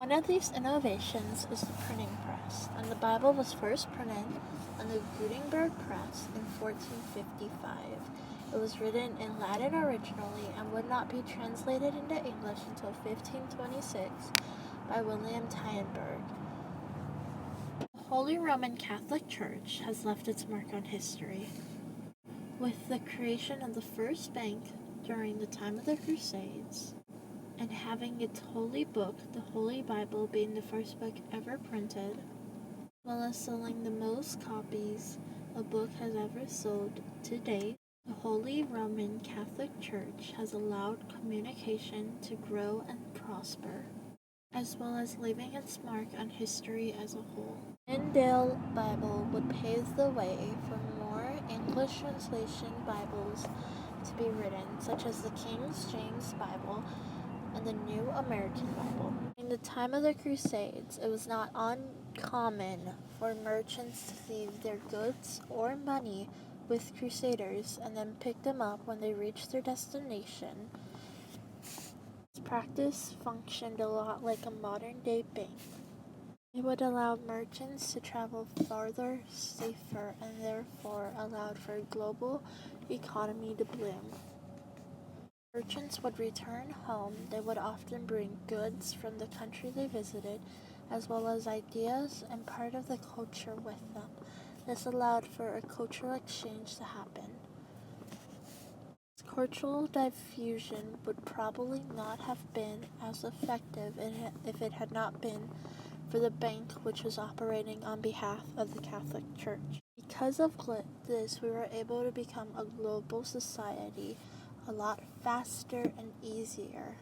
One of these innovations is the printing press, and the Bible was first printed on the Gutenberg press in 1455. It was written in Latin originally and would not be translated into English until 1526 by William Tyenberg. The Holy Roman Catholic Church has left its mark on history, with the creation of the first bank during the time of the Crusades, and having its holy book, the Holy Bible, being the first book ever printed, as well as selling the most copies a book has ever sold to date. The Holy Roman Catholic Church has allowed communication to grow and prosper, as well as leaving its mark on history as a whole. Tyndale Bible would pave the way for more English translation Bibles to be written, such as the King James Bible and the New American Bible. In the time of the Crusades, it was not uncommon for merchants to leave their goods or money with crusaders and then pick them up when they reached their destination. This practice functioned a lot like a modern-day bank. It would allow merchants to travel farther, safer, and therefore allowed for a global economy to bloom. Merchants would return home. They would often bring goods from the country they visited, as well as ideas and part of the culture with them. This allowed for a cultural exchange to happen. Cultural diffusion would probably not have been as effective if it had not been for the bank, which was operating on behalf of the Catholic Church. Because of this, we were able to become a global society a lot faster and easier.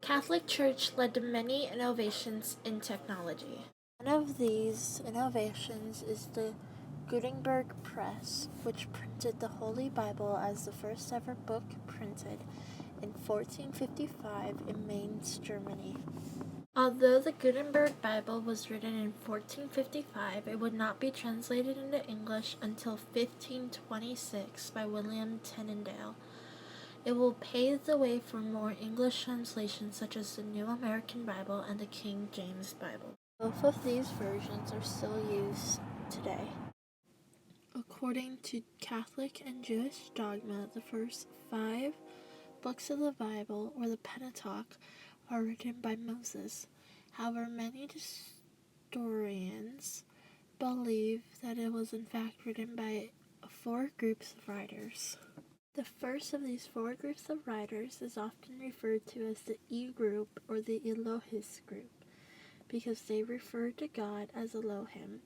The Catholic Church led to many innovations in technology. One of these innovations is the Gutenberg press, which printed the Holy Bible as the first ever book printed in 1455 in Mainz, Germany. Although the Gutenberg Bible was written in 1455, it would not be translated into English until 1526 by William Tyndale. It will pave the way for more English translations such as the New American Bible and the King James Bible. Both of these versions are still used today. According to Catholic and Jewish dogma, the first 5 books of the Bible, or the Pentateuch, are written by Moses. However, many historians believe that it was in fact written by 4 groups of writers. The first of these 4 groups of writers is often referred to as the E group or the Elohist group, because they refer to God as Elohim.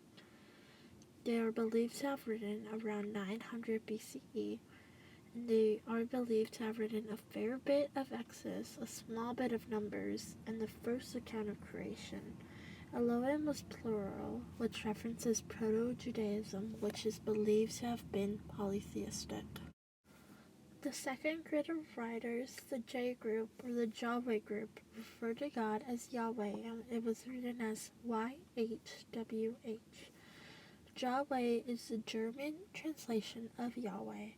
They are believed to have written around 900 BCE, and they are believed to have written a fair bit of Exodus, a small bit of Numbers, and the first account of creation. Elohim was plural, which references Proto-Judaism, which is believed to have been polytheistic. The second group of writers, the J group or the Yahweh group, refer to God as Yahweh, and it was written as YHWH. Yahweh is the German translation of Yahweh.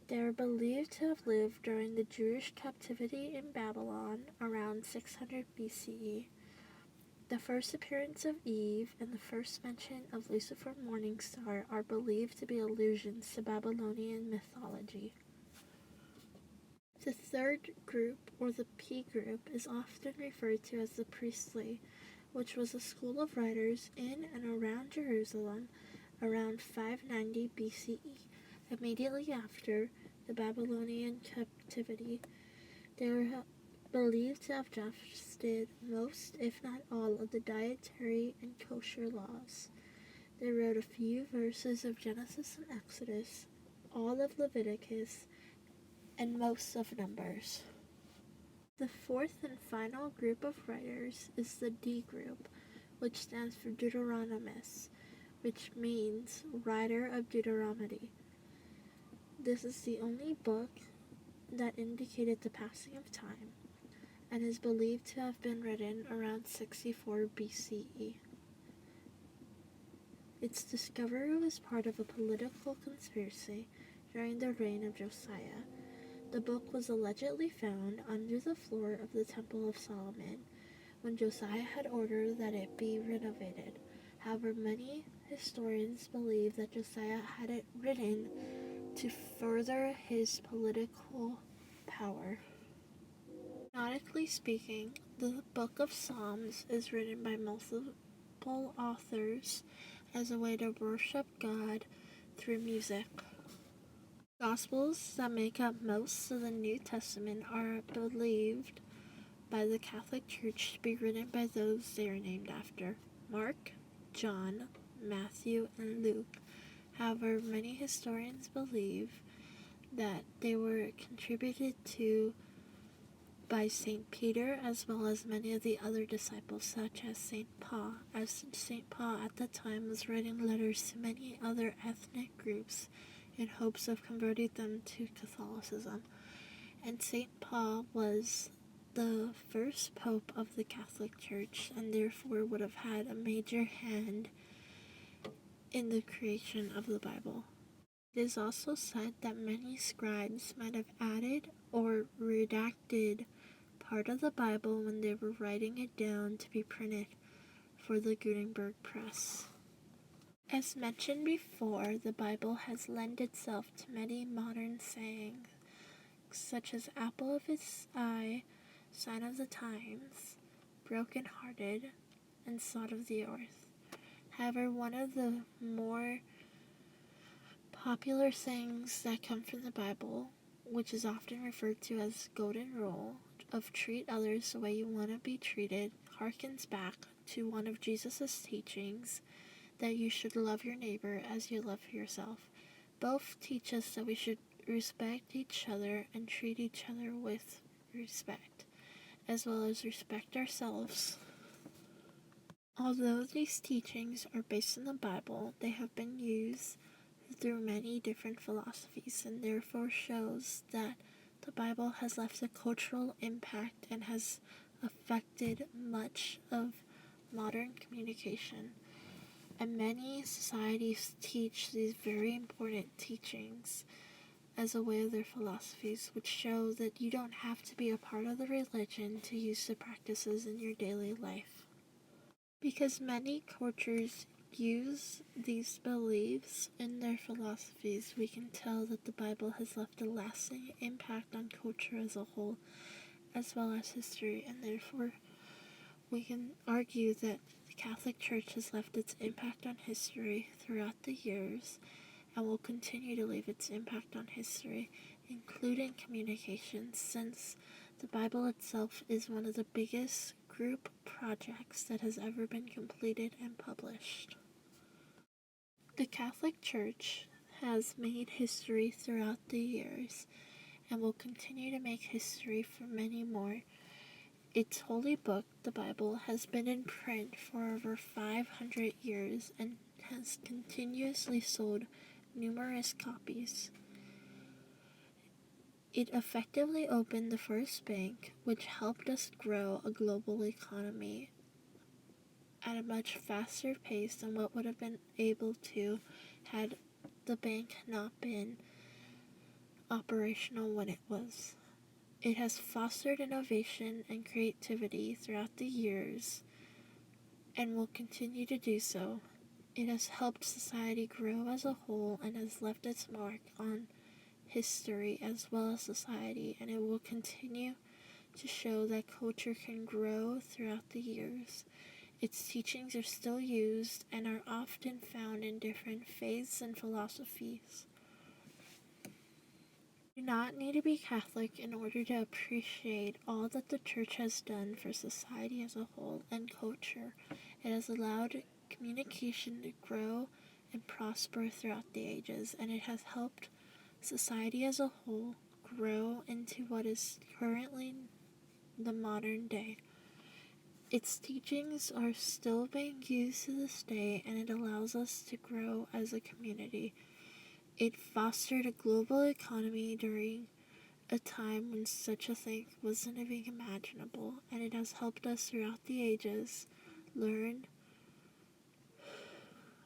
They are believed to have lived during the Jewish captivity in Babylon around 600 BCE. The first appearance of Eve and the first mention of Lucifer Morningstar are believed to be allusions to Babylonian mythology. The third group, or the P group, is often referred to as the priestly, which was a school of writers in and around Jerusalem around 590 BCE. Immediately after the Babylonian captivity, they are believed to have drafted most, if not all, of the dietary and kosher laws. They wrote a few verses of Genesis and Exodus, all of Leviticus, and most of Numbers. The fourth and final group of writers is the D group, which stands for Deuteronomist, which means writer of Deuteronomy. This is the only book that indicated the passing of time, and is believed to have been written around 64 BCE. Its discovery was part of a political conspiracy during the reign of Josiah. The book was allegedly found under the floor of the Temple of Solomon, when Josiah had ordered that it be renovated. However, many historians believe that Josiah had it written to further his political power. Canonically speaking, the Book of Psalms is written by multiple authors as a way to worship God through music. Gospels that make up most of the New Testament are believed by the Catholic Church to be written by those they are named after: Mark, John, Matthew, and Luke. However, many historians believe that they were contributed to by St. Peter as well as many of the other disciples, such as St. Paul, as St. Paul at the time was writing letters to many other ethnic groups in hopes of converting them to Catholicism. And St. Paul was the first pope of the Catholic Church and therefore would have had a major hand in the creation of the Bible. It is also said that many scribes might have added or redacted part of the Bible when they were writing it down to be printed for the Gutenberg press. As mentioned before, the Bible has lent itself to many modern sayings, such as apple of his eye, sign of the times, broken-hearted, and salt of the earth. However, one of the more popular sayings that come from the Bible, which is often referred to as golden rule of treat others the way you want to be treated, harkens back to one of Jesus' teachings that you should love your neighbor as you love yourself. Both teach us that we should respect each other and treat each other with respect, as well as respect ourselves. Although these teachings are based in the Bible, they have been used through many different philosophies and therefore shows that the Bible has left a cultural impact and has affected much of modern communication. And many societies teach these very important teachings as a way of their philosophies, which show that you don't have to be a part of the religion to use the practices in your daily life. Because many cultures use these beliefs in their philosophies, we can tell that the Bible has left a lasting impact on culture as a whole, as well as history, and therefore we can argue that the Catholic Church has left its impact on history throughout the years and will continue to leave its impact on history, including communication, since the Bible itself is one of the biggest group projects that has ever been completed and published. The Catholic Church has made history throughout the years and will continue to make history for many more. Its holy book, the Bible, has been in print for over 500 years and has continuously sold numerous copies. It effectively opened the first bank, which helped us grow a global economy at a much faster pace than what would have been able to had the bank not been operational when it was. It has fostered innovation and creativity throughout the years and will continue to do so. It has helped society grow as a whole and has left its mark on history as well as society, and it will continue to show that culture can grow throughout the years. Its teachings are still used and are often found in different faiths and philosophies. You do not need to be Catholic in order to appreciate all that the Church has done for society as a whole and culture. It has allowed communication to grow and prosper throughout the ages, and it has helped society as a whole grow into what is currently the modern day. Its teachings are still being used to this day, and it allows us to grow as a community. It fostered a global economy during a time when such a thing wasn't even imaginable, and it has helped us throughout the ages learn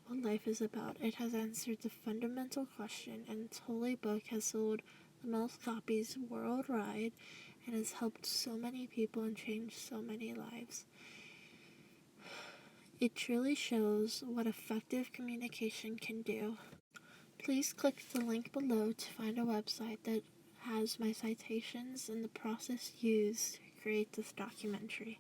what life is about. It has answered the fundamental question, and its holy book has sold the most copies worldwide and has helped so many people and changed so many lives. It truly shows what effective communication can do. Please click the link below to find a website that has my citations and the process used to create this documentary.